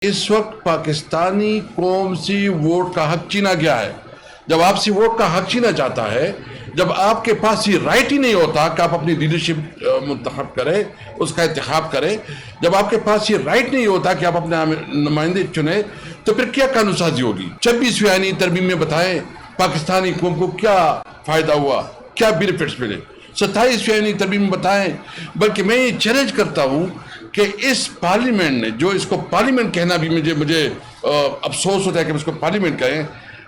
اس وقت پاکستانی قوم سے ووٹ کا حق چھینا گیا ہے۔ جب آپ سے ووٹ کا حق چھینا جاتا ہے، جب آپ کے پاس یہ رائٹ ہی نہیں ہوتا کہ آپ اپنی لیڈرشپ منتخب کریں، اس کا انتخاب کریں، جب آپ کے پاس یہ رائٹ نہیں ہوتا کہ آپ اپنے نمائندے چنیں، تو پھر کیا قانون سازی ہوگی؟ 26ویں آئینی ترمیم میں بتائیں پاکستانی قوم کو کیا فائدہ ہوا، کیا بینیفٹس ملے؟ 27ویں آئینی ترمیم میں بتائیں۔ بلکہ میں یہ چیلنج کرتا ہوں کہ اس پارلیمنٹ نے، جو اس کو پارلیمنٹ کہنا بھی مجھے افسوس ہوتا ہے کہ اس کو پارلیمنٹ کہیں،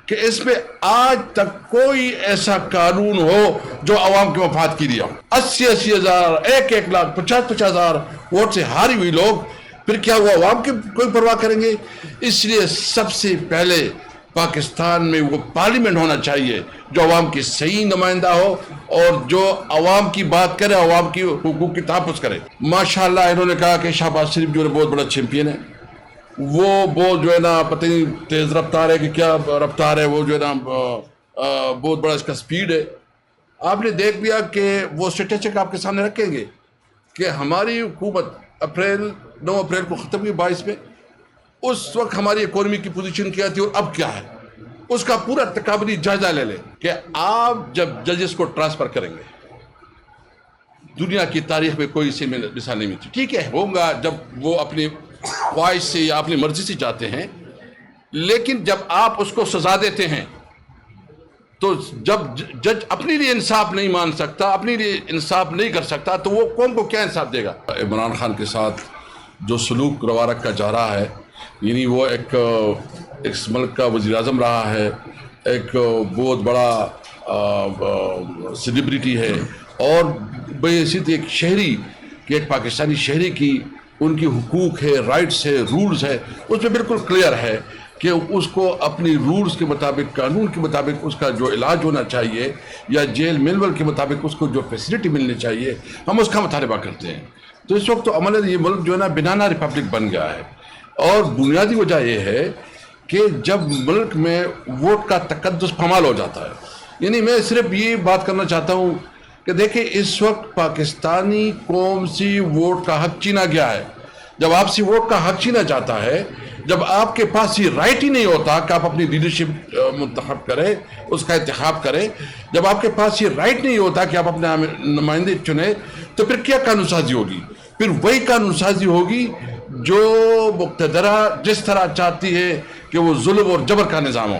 کہ اس میں آج تک کوئی ایسا قانون ہو جو عوام کے مفاد کے لیے ہو۔ 80 ہزار، 1 لاکھ 50 ہزار ووٹ سے ہاری ہوئی لوگ، پھر کیا وہ عوام کی کوئی پرواہ کریں گے؟ اس لیے سب سے پہلے پاکستان میں وہ پارلیمنٹ ہونا چاہیے جو عوام کی صحیح نمائندہ ہو اور جو عوام کی بات کرے، عوام کی حقوق کی تحفظ کرے۔ ماشاءاللہ انہوں نے کہا کہ شہباز شریف جو ہے بہت بڑا چیمپئن ہے، وہ جو ہے نا پتہ نہیں تیز رفتار ہے کہ کیا رفتار ہے، وہ جو ہے نا بہت بڑا اس کا سپیڈ ہے۔ آپ نے دیکھ لیا کہ وہ اسٹیٹسٹک آپ کے سامنے رکھیں گے کہ ہماری حکومت 9 اپریل کو ختم ہوئی 22 میں، اس وقت ہماری اکانومی کی پوزیشن کیا تھی اور اب کیا ہے، اس کا پورا تقابلی جائزہ لے لیں کہ آپ جب ججز کو ٹرانسفر کریں گے، دنیا کی تاریخ میں کوئی اسی مثال نہیں ملتی۔ ٹھیک ہے، ہوگا جب وہ اپنی خواہش سے یا اپنی مرضی سے جاتے ہیں، لیکن جب آپ اس کو سزا دیتے ہیں تو جب جج اپنے لیے انصاف نہیں مان سکتا، اپنے لیے انصاف نہیں کر سکتا، تو وہ قوم کو کیا انصاف دے گا؟ عمران خان کے ساتھ جو سلوک روا رکھا جا رہا ہے، یعنی وہ ایک اس ملک کا وزیر اعظم رہا ہے، ایک بہت بڑا سیلیبریٹی ہے، اور بحیثیت ایک شہری کہ ایک پاکستانی شہری کی ان کی حقوق ہے، رائٹس ہے، رولز ہے، اس میں بالکل کلیئر ہے کہ اس کو اپنی رولز کے مطابق، قانون کے مطابق اس کا جو علاج ہونا چاہیے، یا جیل مینول کے مطابق اس کو جو فیسلٹی ملنی چاہیے، ہم اس کا مطالبہ کرتے ہیں۔ تو اس وقت تو عملاً یہ ملک جو ہے نا بنانا ریپبلک بن گیا ہے، اور بنیادی وجہ یہ ہے کہ جب ملک میں ووٹ کا تقدس پامال ہو جاتا ہے۔ یعنی میں صرف یہ بات کرنا چاہتا ہوں کہ دیکھیں اس وقت پاکستانی قوم سے ووٹ کا حق چھینا گیا ہے۔ جب آپ سے ووٹ کا حق چھینا جاتا ہے، جب آپ کے پاس یہ رائٹ ہی نہیں ہوتا کہ آپ اپنی لیڈرشپ منتخب کریں، اس کا انتخاب کریں، جب آپ کے پاس یہ رائٹ نہیں ہوتا کہ آپ اپنے نمائندے چنیں، تو پھر کیا قانون سازی ہوگی؟ پھر وہی قانون سازی ہوگی جو مقتدرہ جس طرح چاہتی ہے کہ وہ ظلم اور جبر کا نظام ہو۔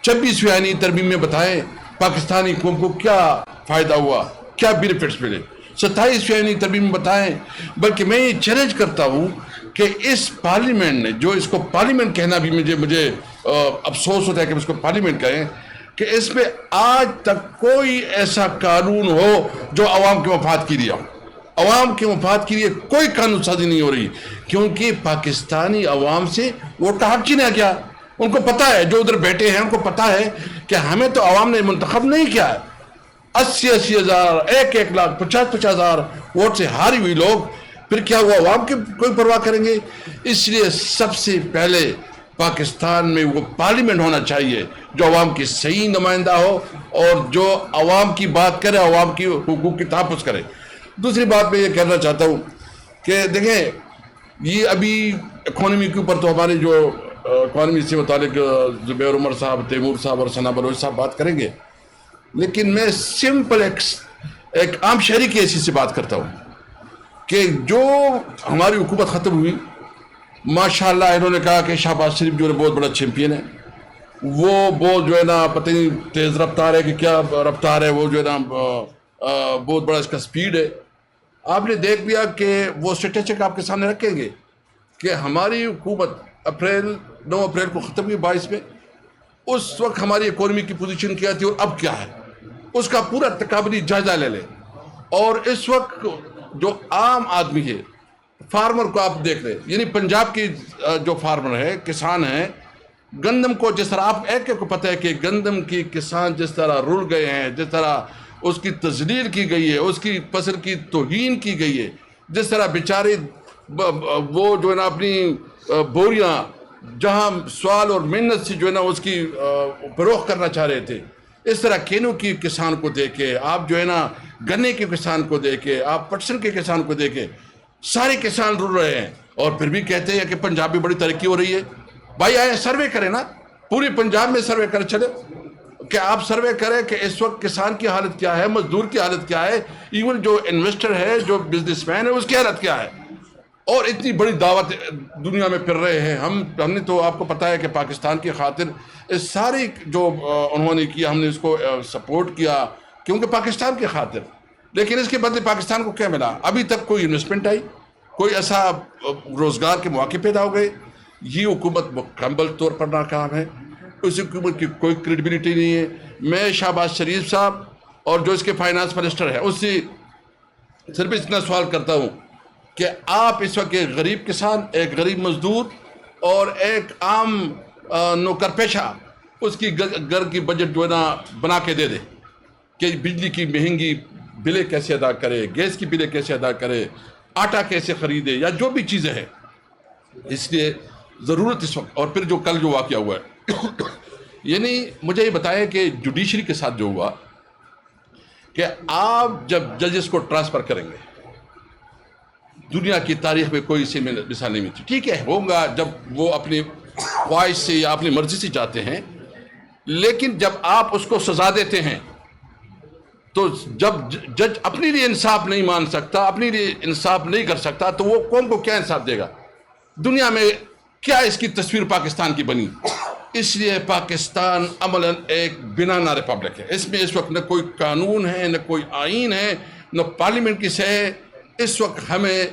26ویں آئینی ترمیم میں بتائیں پاکستانی قوم کو کیا فائدہ ہوا، کیا بینیفٹس ملے؟ 27ویں آئینی ترمیم میں بتائیں۔ بلکہ میں یہ چیلنج کرتا ہوں کہ اس پارلیمنٹ نے، جو اس کو پارلیمنٹ کہنا بھی مجھے افسوس ہوتا ہے کہ اس کو پارلیمنٹ کہیں، کہ اس میں آج تک کوئی ایسا قانون ہو جو عوام کے مفاد کے لیے ہو۔ عوام کے مفاد کے لیے کوئی قانون سازی نہیں ہو رہی، کیونکہ پاکستانی عوام سے ووٹ کا حق چھینا گیا۔ ان کو پتہ ہے، جو ادھر بیٹھے ہیں ان کو پتہ ہے کہ ہمیں تو عوام نے منتخب نہیں کیا ہے۔ 80 ہزار، 1 لاکھ 50 ہزار ووٹ سے ہاری ہوئی لوگ، پھر کیا وہ عوام کی کوئی پرواہ کریں گے؟ اس لیے سب سے پہلے پاکستان میں وہ پارلیمنٹ ہونا چاہیے جو عوام کی صحیح نمائندہ ہو اور جو عوام کی بات کرے، عوام کی حقوق کی تحفظ کرے۔ دوسری بات میں یہ کہنا چاہتا ہوں کہ دیکھیں، یہ ابھی اکانومی کے اوپر تو ہمارے جو اکانومی سے متعلق زبیر عمر صاحب، تیمور صاحب اور ثنا بلوچ صاحب بات کریں گے، لیکن میں سمپل ایک عام شہری کی حیثیت سے بات کرتا ہوں کہ جو ہماری حکومت ختم ہوئی، ماشاءاللہ انہوں نے کہا کہ شہباز شریف جو ہے بہت بڑا چیمپئن ہے، وہ جو ہے نا پتہ نہیں تیز رفتار ہے کہ کیا رفتار ہے، وہ جو ہے نا بہت بڑا اس کا سپیڈ ہے۔ آپ نے دیکھ لیا کہ وہ اسٹیٹسٹک آپ کے سامنے رکھیں گے کہ ہماری حکومت 9 اپریل کو ختم ہوئی 22 میں، اس وقت ہماری اکانومی کی پوزیشن کیا تھی اور اب کیا ہے، اس کا پورا تقابلی جائزہ لے لیں۔ اور اس وقت جو عام آدمی ہے، فارمر کو آپ دیکھ لیں، یعنی پنجاب کی جو فارمر ہے، کسان ہیں، گندم کو جس طرح آپ ایک کو پتہ ہے کہ گندم کی کسان جس طرح رل گئے ہیں، جس طرح اس کی تذلیل کی گئی ہے، اس کی فصل کی توہین کی گئی ہے، جس طرح بیچارے وہ جو ہے نا اپنی بوریاں جہاں سوال اور محنت سے جو ہے نا اس کی فروخت کرنا چاہ رہے تھے، اس طرح کینو کی کسان کو دیکھے، آپ جو ہے نا گنے کے کسان کو دیکھے، آپ پٹسن کے کسان کو دیکھے، سارے کسان رل رہے ہیں۔ اور پھر بھی کہتے ہیں کہ پنجاب میں بڑی ترقی ہو رہی ہے. بھائی آئے سروے کریں نا, پوری پنجاب میں سروے کر چلے, کہ آپ سروے کریں کہ اس وقت کسان کی حالت کیا ہے, مزدور کی حالت کیا ہے, ایون جو انویسٹر ہے, جو بزنس مین ہے, اس کی حالت کیا ہے. اور اتنی بڑی دعوت دنیا میں پھر رہے ہیں. ہم نے تو آپ کو پتہ ہے کہ پاکستان کی خاطر اس ساری جو انہوں نے کیا, ہم نے اس کو سپورٹ کیا کیونکہ پاکستان کی خاطر. لیکن اس کے بدلے پاکستان کو کیا ملا؟ ابھی تک کوئی انویسٹمنٹ آئی, کوئی ایسا روزگار کے مواقع پیدا ہو گئے. یہ حکومت مکمل طور پر ناکام ہے. اس حکومت کی کوئی کریڈیبلٹی نہیں ہے. میں شہباز شریف صاحب اور جو اس کے فائنانس منسٹر ہے اس سے صرف اتنا سوال کرتا ہوں کہ آپ اس وقت ایک غریب کسان, ایک غریب مزدور اور ایک عام نوکر پیشہ, اس کی گھر کی بجٹ جو ہے نا بنا کے دے دے کہ بجلی کی مہنگی بلیں کیسے ادا کرے, گیس کی بلیں کیسے ادا کرے, آٹا کیسے خریدے, یا جو بھی چیزیں ہیں. اس لیے ضرورت اس وقت, اور پھر جو کل جو واقعہ ہوا ہے یعنی مجھے یہ بتایا کہ جوڈیشری کے ساتھ جو ہوا کہ آپ جب ججز کو ٹرانسفر کریں گے, دنیا کی تاریخ میں کوئی اسی میں مثال نہیں ملتی. ٹھیک ہے, ہوگا جب وہ اپنی خواہش سے یا اپنی مرضی سے جاتے ہیں, لیکن جب آپ اس کو سزا دیتے ہیں تو جب جج اپنے لیے انصاف نہیں مان سکتا, اپنے لیے انصاف نہیں کر سکتا, تو وہ قوم کو کیا انصاف دے گا؟ دنیا میں کیا اس کی تصویر پاکستان کی بنی؟ اس لیے پاکستان عملاً ایک بنانا ریپبلک ہے. اس میں اس وقت نہ کوئی قانون ہے, نہ کوئی آئین ہے, نہ پارلیمنٹ کی سے ہے. اس وقت ہمیں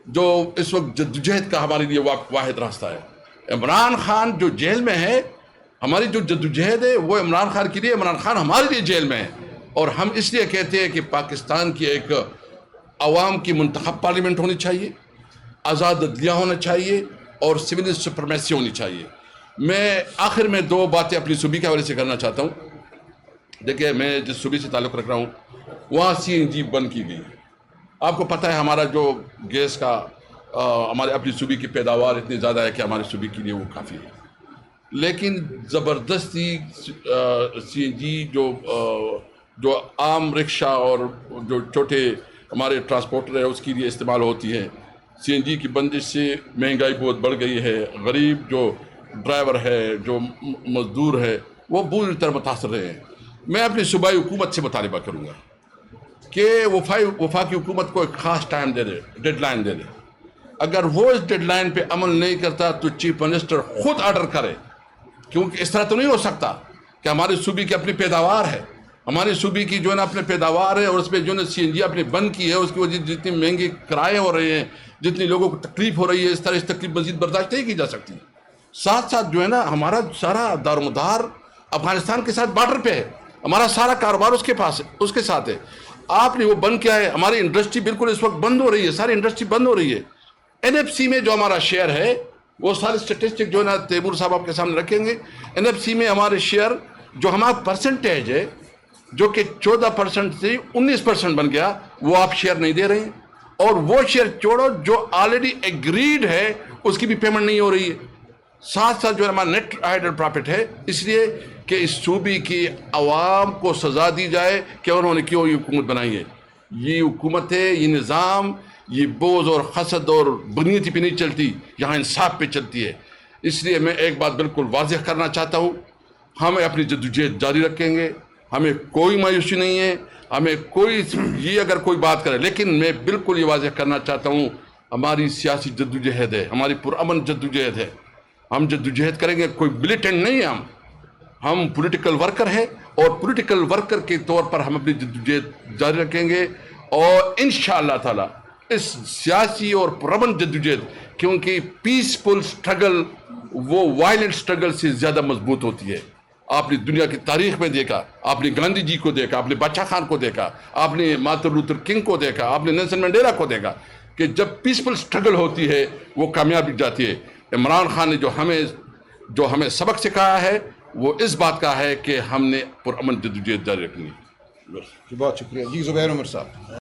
جو اس وقت جدوجہد کا ہمارے لیے واحد راستہ ہے. عمران خان جو جیل میں ہے, ہماری جو جدوجہد ہے وہ عمران خان کے لیے, عمران خان ہمارے لیے جیل میں ہے. اور ہم اس لیے کہتے ہیں کہ پاکستان کی ایک عوام کی منتخب پارلیمنٹ ہونی چاہیے, آزاد عدلیہ ہونا چاہیے, اور سول سپرمیسی ہونی چاہیے. میں آخر میں دو باتیں اپنی صوبے کے حوالے سے کرنا چاہتا ہوں. دیکھیں, میں جس صوبے سے تعلق رکھ رہا ہوں وہاں CNG بند کی گئی. آپ کو پتہ ہے ہمارا جو گیس کا ہمارے اپنی صوبے کی پیداوار اتنی زیادہ ہے کہ ہمارے صوبے کے لیے وہ کافی ہے. لیکن زبردستی CNG جو عام رکشہ اور جو چھوٹے ہمارے ٹرانسپورٹر ہے اس کے لیے استعمال ہوتی ہے, CNG کی بندش سے مہنگائی بہت بڑھ گئی ہے. غریب جو ڈرائیور ہے, جو مزدور ہے, وہ بری طرح متاثر رہے ہیں. میں اپنی صوبائی حکومت سے مطالبہ کروں گا کہ وفاقی حکومت کو ایک خاص ٹائم دے دے, ڈیڈ لائن دے دے. اگر وہ اس ڈیڈ لائن پہ عمل نہیں کرتا تو چیف منسٹر خود آرڈر کرے, کیونکہ اس طرح تو نہیں ہو سکتا کہ ہمارے صوبے کی اپنی پیداوار ہے, ہماری صوبے کی جو ہے نا اپنے پیداوار ہے, اور اس پہ جو ہے نا CNG اپنے بند کی ہے, اس کی وجہ جتنی مہنگی کرائے ہو رہے ہیں, جتنی لوگوں کو تکلیف ہو رہی ہے, اس طرح اس تکلیف مزید برداشت نہیں کی جا سکتی. ساتھ ساتھ جو ہے نا ہمارا سارا دار و مدار افغانستان کے ساتھ بارڈر پہ ہے, ہمارا سارا کاروبار اس کے پاس ہے, اس کے ساتھ ہے. آپ نے وہ بند کیا ہے. ہماری انڈسٹری بالکل اس وقت بند ہو رہی ہے, ساری انڈسٹری بند ہو رہی ہے. NFC میں جو ہمارا شیئر ہے وہ سارے اسٹیٹسٹک جو ہے نا تیمور صاحب آپ کے سامنے رکھیں گے. NFC میں ہمارے شیئر جو ہمارا پرسنٹیج ہے جو کہ 14% سے 19% بن گیا, وہ آپ شیئر نہیں دے رہے ہیں. اور وہ شیئر چھوڑو جو آلریڈی ایگریڈ ہے اس کی بھی پیمنٹ نہیں ہو رہی ہے. ساتھ ساتھ جو ہے ہمارا نیٹ ہائیڈڈ پرافٹ ہے, اس لیے کہ اس صوبے کی عوام کو سزا دی جائے کہ انہوں نے کیوں یہ حکومت بنائی ہے. یہ حکومت ہے, یہ نظام, یہ بوجھ اور حسد اور بنیتی پہ نہیں چلتی, یہاں انصاف پہ چلتی ہے. اس لیے میں ایک بات بالکل واضح کرنا چاہتا ہوں, ہم اپنی جدوجہد جاری رکھیں گے, ہمیں کوئی مایوسی نہیں ہے, ہمیں کوئی یہ اگر کوئی بات کرے. لیکن میں بالکل یہ واضح کرنا چاہتا ہوں, ہماری سیاسی جدوجہد ہے, ہماری پرامن جدوجہد ہے. ہم جدوجہد کریں گے, کوئی ملیٹنٹ نہیں ہے. ہم پولیٹیکل ورکر ہیں, اور پولیٹیکل ورکر کے طور پر ہم اپنی جدوجہد جاری رکھیں گے. اور انشاءاللہ تعالی اس سیاسی اور پرامن جدوجہد, کیونکہ پیسفل سٹرگل وہ وائلنٹ سٹرگل سے زیادہ مضبوط ہوتی ہے. آپ نے دنیا کی تاریخ میں دیکھا, آپ نے گاندھی جی کو دیکھا, آپ نے بادشاہ خان کو دیکھا, آپ نے مارٹن لوتھر کنگ کو دیکھا, آپ نے نیلسن منڈیلا کو دیکھا کہ جب پیسفل سٹرگل ہوتی ہے وہ کامیابی جاتی ہے. عمران خان نے جو ہمیں سبق سکھایا ہے وہ اس بات کا ہے کہ ہم نے پرامن جدوجہد جاری رکھنی ہے. بہت شکریہ جی. زبیر عمر صاحب.